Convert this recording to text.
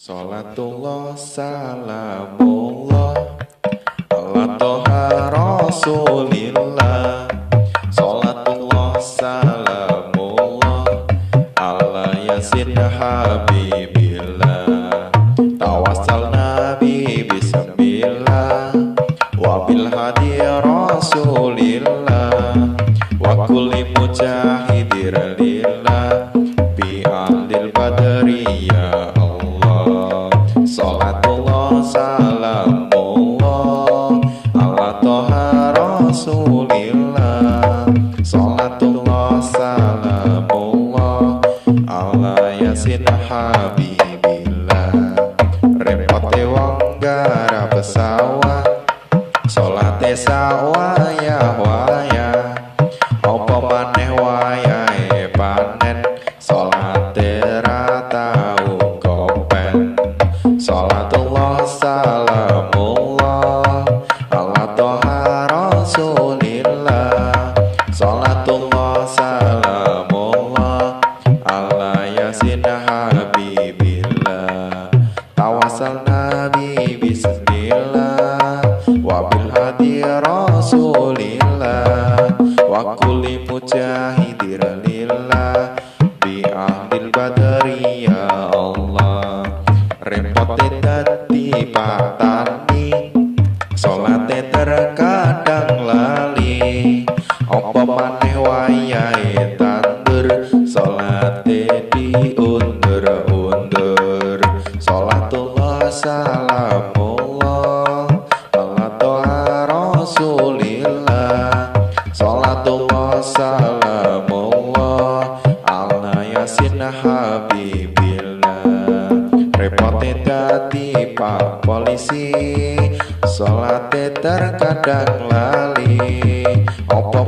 Salatullah salamullah ala toha rasulillah. Salatullah salamullah ala yasin habibillah. Tawassal nabi bismillah wa bil hadi rasulillah wa kulli mujahidir lillah bi ahlil badri ya Allah. Salatullah salamullah ala toha rasulillah. Salatullah salamullah ala yasin habibillah. Repote wong gara pesawat salate sawaya-waya. Apa maneh wayahe panen salate ra tau kopen. Salatullah salamullah ala toha rasulillah. Salatullah salamullah ala yasin habibillah. Tawassal nabi bismillah wa bil hadi rasulillah wa kulli mujahidir lillah bi ahlil badri ya Allah. Repote dadi patani salate terkadang lali. Apa maneh wayahe tandur salate diundur-undur. Salatullah salamullah ala toha rasulillah. Salatullah salamullah ala yasin habibillah. Repote dadi pak polisi salate terkadang lali. Apa